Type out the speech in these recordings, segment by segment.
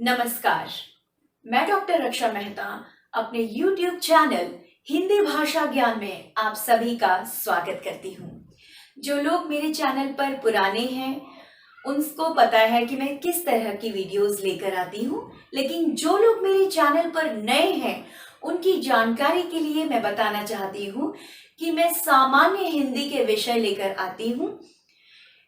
नमस्कार। मैं डॉक्टर रक्षा मेहता अपने YouTube चैनल हिंदी भाषा ज्ञान में आप सभी का स्वागत करती हूँ। जो लोग मेरे चैनल पर पुराने हैं उनको पता है कि मैं किस तरह की वीडियोस लेकर आती हूँ, लेकिन जो लोग मेरे चैनल पर नए हैं उनकी जानकारी के लिए मैं बताना चाहती हूँ कि मैं सामान्य हिंदी के विषय लेकर आती हूँ।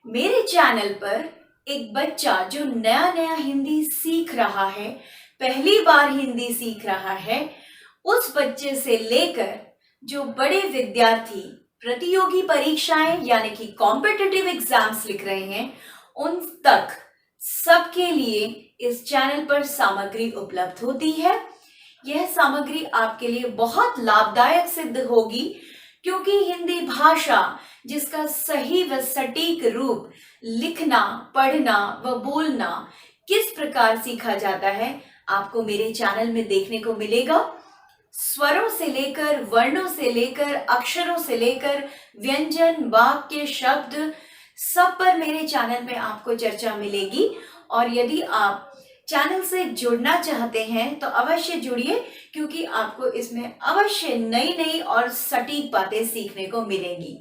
मेरे चैनल पर एक बच्चा जो नया नया हिंदी सीख रहा है, पहली बार हिंदी सीख रहा है, उस बच्चे से लेकर जो बड़े विद्यार्थी प्रतियोगी परीक्षाएं यानी कि कॉम्पिटिटिव एग्जाम्स लिख रहे हैं उन तक सबके लिए इस चैनल पर सामग्री उपलब्ध होती है। यह सामग्री आपके लिए बहुत लाभदायक सिद्ध होगी क्योंकि हिंदी भाषा जिसका सही व सटीक रूप लिखना, पढ़ना व बोलना किस प्रकार सीखा जाता है आपको मेरे चैनल में देखने को मिलेगा। स्वरों से लेकर, वर्णों से लेकर, अक्षरों से लेकर व्यंजन, वाक्य, शब्द सब पर मेरे चैनल में आपको चर्चा मिलेगी। और यदि आप चैनल से जुड़ना चाहते हैं तो अवश्य जुड़िए क्योंकि आपको इसमें अवश्य नई नई और सटीक बातें सीखने को मिलेंगी।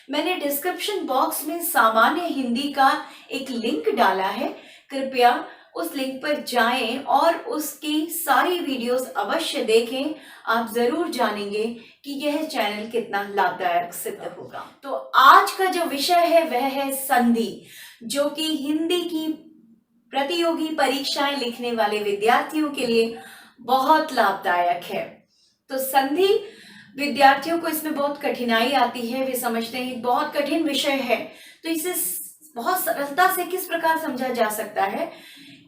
मैंने डिस्क्रिप्शन बॉक्स में सामान्य हिंदी का एक लिंक डाला है, कृपया उस लिंक पर जाएं और उसकी सारी वीडियोस अवश्य देखें। आप जरूर जानेंगे कि यह चैनल कितना लाभदायक सिद्ध होगा। तो आज का जो विषय है वह है संधि, जो कि हिंदी की प्रतियोगी परीक्षाएं लिखने वाले विद्यार्थियों के लिए बहुत लाभदायक है। तो संधि विद्यार्थियों को इसमें बहुत कठिनाई आती है, वे समझते हैं बहुत कठिन विषय है, तो इसे बहुत सरलता से किस प्रकार समझा जा सकता है,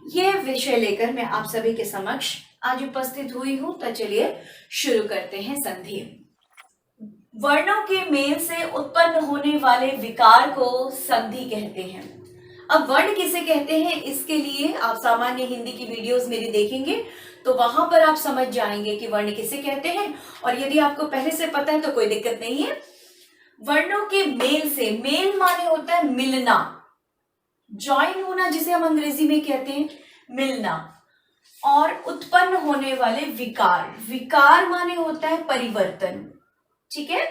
यह विषय लेकर मैं आप सभी के समक्ष आज उपस्थित हुई हूं। तो चलिए शुरू करते हैं। संधि वर्णों के मेल से उत्पन्न होने वाले विकार को संधि कहते हैं। अब वर्ण किसे कहते हैं इसके लिए आप सामान्य हिंदी की वीडियोस मेरी देखेंगे तो वहां पर आप समझ जाएंगे कि वर्ण किसे कहते हैं। और यदि आपको पहले से पता है तो कोई दिक्कत नहीं है। वर्णों के मेल से, मेल माने होता है मिलना, ज्वाइन होना जिसे हम अंग्रेजी में कहते हैं मिलना, और उत्पन्न होने वाले विकार, विकार माने होता है परिवर्तन। ठीक है,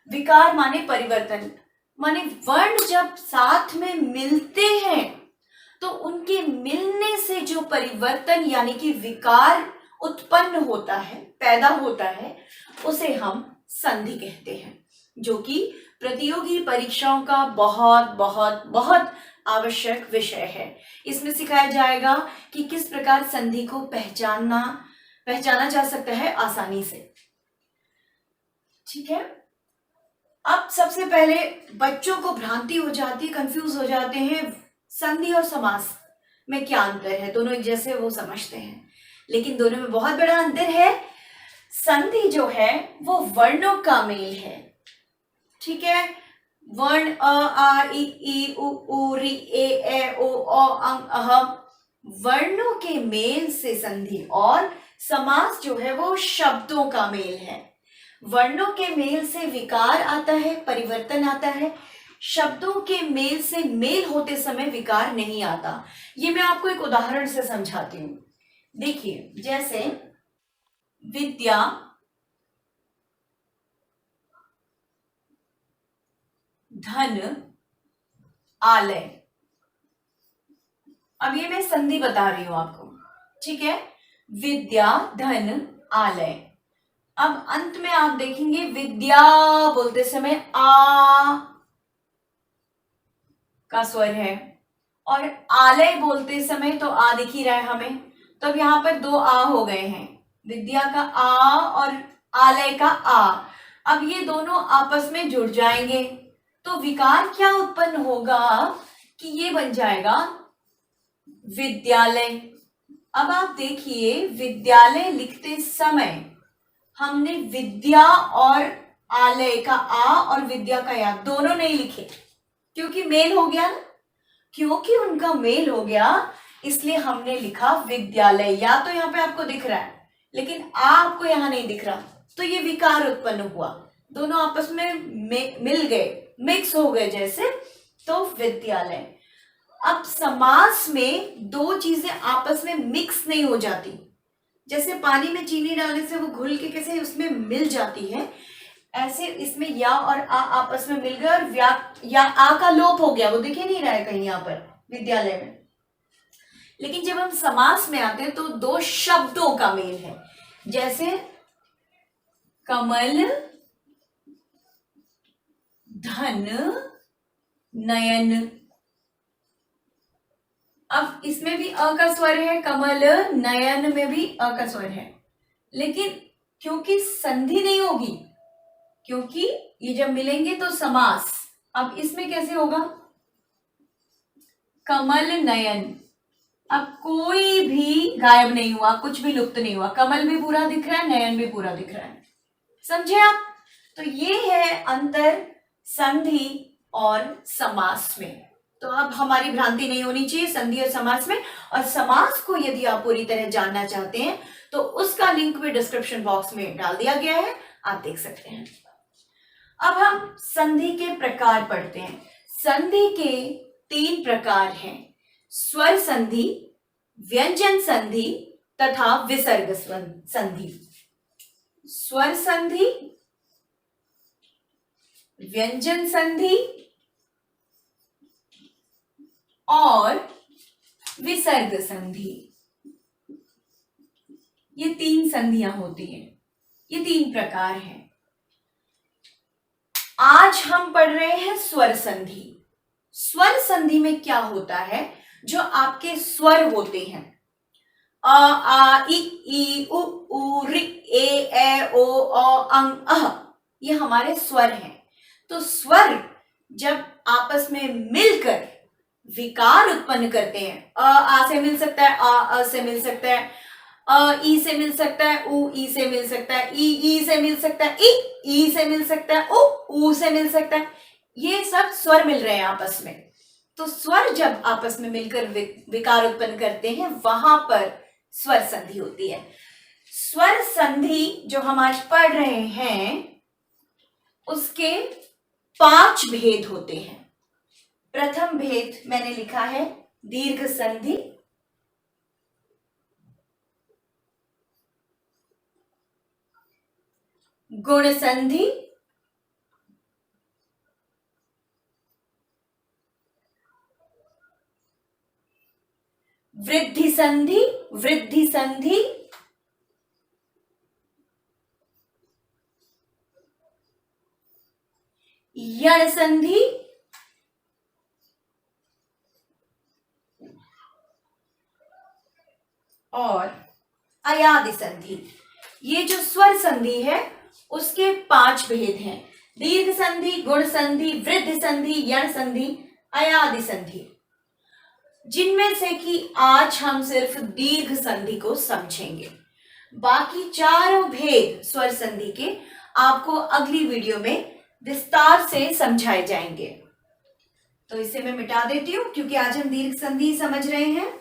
विकार माने परिवर्तन, माने वर्ण जब साथ में मिलते हैं तो उनके मिलने से जो परिवर्तन यानी कि विकार उत्पन्न होता है, पैदा होता है, उसे हम संधि कहते हैं, जो कि प्रतियोगी परीक्षाओं का बहुत बहुत बहुत आवश्यक विषय है। इसमें सिखाया जाएगा कि किस प्रकार संधि को पहचाना जा सकता है आसानी से। ठीक है, अब सबसे पहले बच्चों को भ्रांति हो जाती है, कंफ्यूज हो जाते हैं संधि और समास में क्या अंतर है। दोनों एक जैसे वो समझते हैं, लेकिन दोनों में बहुत बड़ा अंतर है। संधि जो है वो वर्णों का मेल है। ठीक है, वर्ण अ, आ, ई, उ, ऊ, री, ए, ओ, अंग, अहम, वर्णों के मेल से संधि, और समास जो है वो शब्दों का मेल है। वर्णों के मेल से विकार आता है, परिवर्तन आता है, शब्दों के मेल से मेल होते समय विकार नहीं आता। ये मैं आपको एक उदाहरण से समझाती हूं। देखिए, जैसे विद्या, धन, आलय। अब ये मैं संधि बता रही हूं आपको। ठीक है, विद्या, धन, आलय। अब अंत में आप देखेंगे विद्या बोलते समय आ का स्वर है, और आलय बोलते समय तो आ दिख ही रहा है हमें, तो अब यहां पर दो आ हो गए हैं, विद्या का आ और आलय का आ। अब ये दोनों आपस में जुड़ जाएंगे तो विकार क्या उत्पन्न होगा कि ये बन जाएगा विद्यालय। अब आप देखिए, विद्यालय लिखते समय हमने विद्या और आलय का आ और विद्या का या दोनों नहीं लिखे, क्योंकि मेल हो गया ना, क्योंकि उनका मेल हो गया इसलिए हमने लिखा विद्यालय। या तो यहाँ पे आपको दिख रहा है लेकिन आ आपको यहाँ नहीं दिख रहा, तो ये विकार उत्पन्न हुआ, दोनों आपस में मिल गए, मिक्स हो गए जैसे, तो विद्यालय। अब समास में दो चीजें आपस में मिक्स नहीं हो जाती, जैसे पानी में चीनी डालने से वो घुल के कैसे उसमें मिल जाती है, ऐसे इसमें या और आ आपस में मिल गए और या आ का लोप हो गया, वो दिखे नहीं रहा है कहीं यहाँ पर विद्यालय में। लेकिन जब हम समास में आते हैं तो दो शब्दों का मेल है, जैसे कमल, धन, नयन। अब इसमें भी अ का स्वर है, कमल नयन में भी अ का स्वर है, लेकिन क्योंकि संधि नहीं होगी, क्योंकि ये जब मिलेंगे तो समास। अब इसमें कैसे होगा, कमल नयन, अब कोई भी गायब नहीं हुआ, कुछ भी लुप्त नहीं हुआ, कमल भी पूरा दिख रहा है, नयन भी पूरा दिख रहा है, समझे आप। तो ये है अंतर संधि और समास में। तो अब हमारी भ्रांति नहीं होनी चाहिए संधि और समास में। और समास को यदि आप पूरी तरह जानना चाहते हैं तो उसका लिंक भी डिस्क्रिप्शन बॉक्स में डाल दिया गया है, आप देख सकते हैं। अब हम संधि के प्रकार पढ़ते हैं। संधि के 3 प्रकार हैं, स्वर संधि, व्यंजन संधि तथा विसर्ग संधि। स्वर संधि, व्यंजन संधि और विसर्ग संधि, ये 3 संधियां होती हैं, ये 3 प्रकार हैं। आज हम पढ़ रहे हैं स्वर संधि। स्वर संधि में क्या होता है, जो आपके स्वर होते हैं, अ आ इ ई उ ऊ ऋ ए ऐ ओ अं अह, ये हमारे स्वर हैं। तो स्वर जब आपस में मिलकर विकार उत्पन्न करते हैं, आ से मिल सकता है, अ से मिल सकता है, ई से मिल सकता है, उ ई से मिल सकता है, ई से मिल सकता है, ई से मिल सकता है, उ से मिल सकता है, ये सब स्वर मिल रहे हैं आपस में। तो स्वर जब आपस में मिलकर विकार उत्पन्न करते हैं, वहां पर स्वर संधि होती है। स्वर संधि जो हम आज पढ़ रहे हैं उसके 5 भेद होते हैं। प्रथम भेद मैंने लिखा है दीर्घ संधि, गुण संधि, वृद्धि संधि, यण संधि और अयादि संधि। ये जो स्वर संधि है उसके 5 भेद हैं, दीर्घ संधि, गुण संधि, वृद्धि संधि, यण संधि, अयादि संधि, जिनमें से कि आज हम सिर्फ दीर्घ संधि को समझेंगे। बाकी चारों भेद स्वर संधि के आपको अगली वीडियो में विस्तार से समझाए जाएंगे। तो इसे मैं मिटा देती हूं क्योंकि आज हम दीर्घ संधि समझ रहे हैं।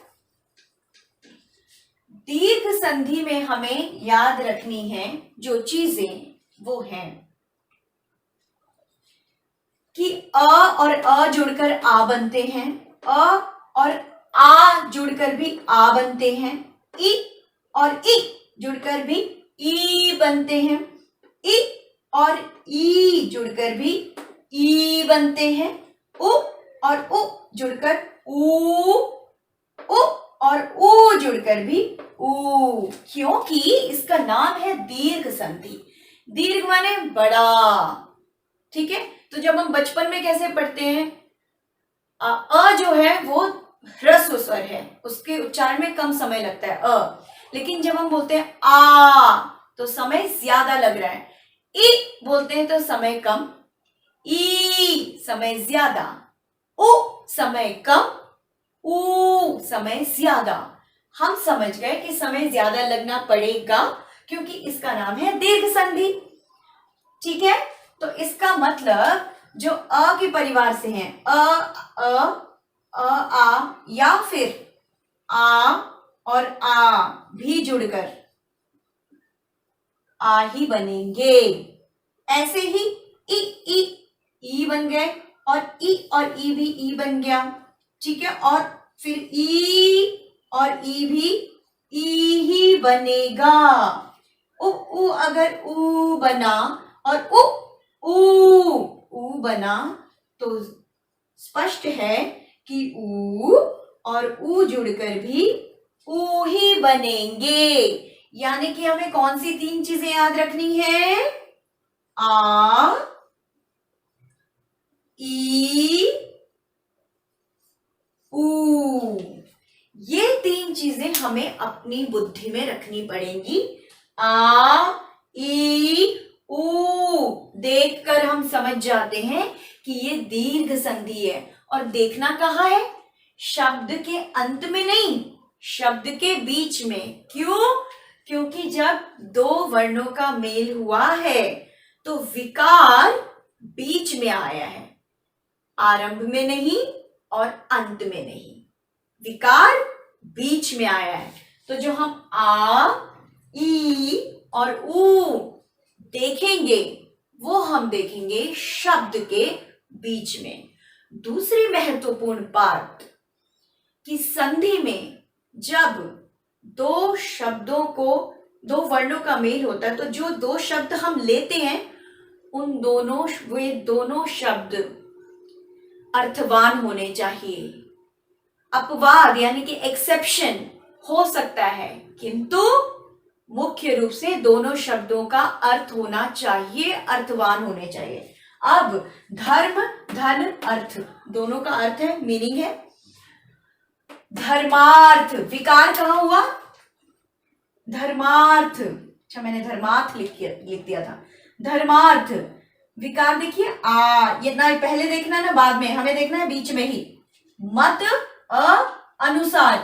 दीर्घ संधि में हमें याद रखनी है जो चीजें, वो हैं कि अ और अ जुड़कर आ बनते हैं, अ और आ जुड़कर भी आ बनते हैं, ई और ई जुड़कर भी ई बनते हैं, ई और ई जुड़कर भी ई बनते हैं, उ और उ जुड़कर ऊ, उ और ऊ जुड़कर भी ऊ, क्योंकि इसका नाम है दीर्घ संधि। दीर्घ माने बड़ा, ठीक है। तो जब हम बचपन में कैसे पढ़ते हैं, अ जो है वो ह्रस्व स्वर है, उसके उच्चारण में कम समय लगता है अ, लेकिन जब हम बोलते हैं आ तो समय ज्यादा लग रहा है, ई बोलते हैं तो समय कम, ई समय ज्यादा, उ समय कम, ऊ समय ज्यादा। हम समझ गए कि समय ज्यादा लगना पड़ेगा क्योंकि इसका नाम है दीर्घ संधि, ठीक है। तो इसका मतलब जो अ के परिवार से हैं, आ या फिर आ और आ भी जुड़कर आ ही बनेंगे। ऐसे ही ई बन गए और ई भी ई बन गया, ठीक है। और फिर ई, और ई भी ई ही बनेगा। उ अगर उ बना और उ बना तो स्पष्ट है कि उ और उ जुड़कर भी ऊ ही बनेंगे। यानी कि हमें कौन सी 3 चीजें याद रखनी है? आ, ई, ऊ। ये 3 चीजें हमें अपनी बुद्धि में रखनी पड़ेंगी। आ, ई, ऊ। देखकर हम समझ जाते हैं कि ये दीर्घ संधि है। और देखना कहाँ है? शब्द के अंत में नहीं, शब्द के बीच में। क्यों? क्योंकि जब 2 वर्णों का मेल हुआ है तो विकार बीच में आया है, आरंभ में नहीं और अंत में नहीं। विकार बीच में आया है। तो जो हम आ, ई और ऊ देखेंगे वो हम देखेंगे शब्द के बीच में। दूसरी महत्वपूर्ण बात कि संधि में जब 2 शब्दों को 2 वर्णों का मेल होता है तो जो 2 शब्द हम लेते हैं वे दोनों शब्द अर्थवान होने चाहिए। अपवाद यानी कि एक्सेप्शन हो सकता है, किंतु मुख्य रूप से दोनों शब्दों का अर्थ होना चाहिए, अर्थवान होने चाहिए। अब धर्म, धन, अर्थ दोनों का अर्थ है, मीनिंग है। धर्मार्थ, विकार कहाँ हुआ? धर्मार्थ। अच्छा, मैंने धर्मार्थ लिख दिया था। धर्मार्थ विकार देखिए आ, ये ना पहले देखना ना बाद में, हमें देखना है बीच में ही। मत अनुसार,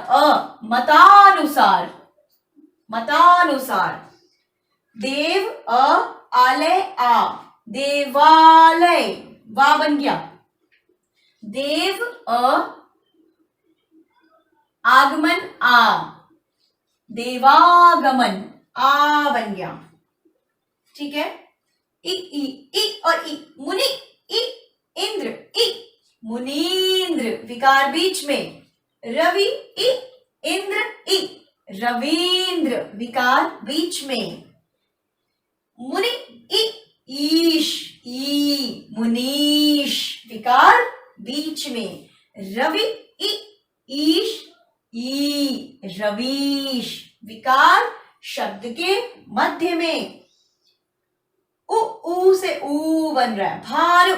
मतानुसार, मतानुसार। देव आलय आ, देवालय, वा बन गया। देव आगमन आ, देवागमन आ बन गया। ठीक है। ई और ई, मुनि, ई, इंद्र, ई, मुनीन्द्र, विकार बीच में। रवि, ई, इंद्र, ई, रवींद्र, विकार बीच में। मुनि, ई, ईश, ई, मुनीश, विकार बीच में। रवि, ई, ईश, ई, रवीश, विकार शब्द के मध्य में। ऊ से ऊ बन रहा है। भानु,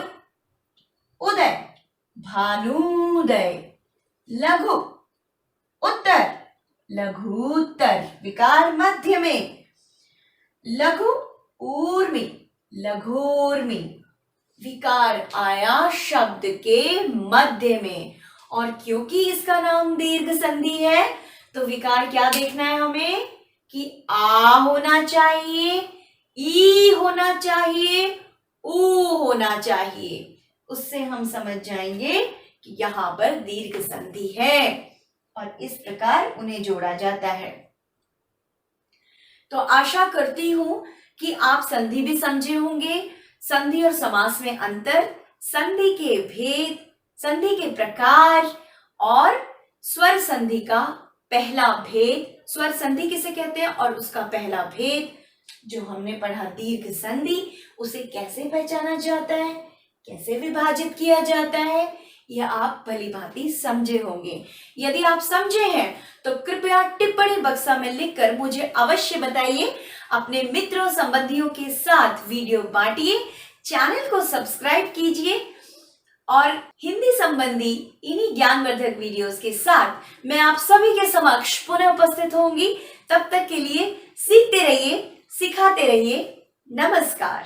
उदय, भानुदय। लघु, उत्तर, लघुत्तर, विकार मध्य में। लघु ऊर्मी, लघुर्मी, विकार आया शब्द के मध्य में। और क्योंकि इसका नाम दीर्घ संधि है तो विकार क्या देखना है हमें कि आ होना चाहिए, ई होना चाहिए, ऊ होना चाहिए। उससे हम समझ जाएंगे कि यहां पर दीर्घ संधि है और इस प्रकार उन्हें जोड़ा जाता है। तो आशा करती हूं कि आप संधि भी समझे होंगे, संधि और समास में अंतर, संधि के भेद, संधि के प्रकार और स्वर संधि का पहला भेद, स्वर संधि किसे कहते हैं और उसका पहला भेद जो हमने पढ़ा दीर्घ संधि, उसे कैसे पहचाना जाता है, कैसे विभाजित किया जाता है, यह आप भली भांति समझे होंगे। यदि आप समझे हैं तो कृपया टिप्पणी बक्सा में लिखकर मुझे अवश्य बताइए। अपने मित्रों संबंधियों के साथ वीडियो बांटिए, चैनल को सब्सक्राइब कीजिए और हिंदी संबंधी इन्हीं ज्ञानवर्धक वीडियोस के साथ मैं आप सभी के समक्ष पुनः उपस्थित होंगी। तब तक के लिए सीखते रहिए, सिखाते रहिए। नमस्कार।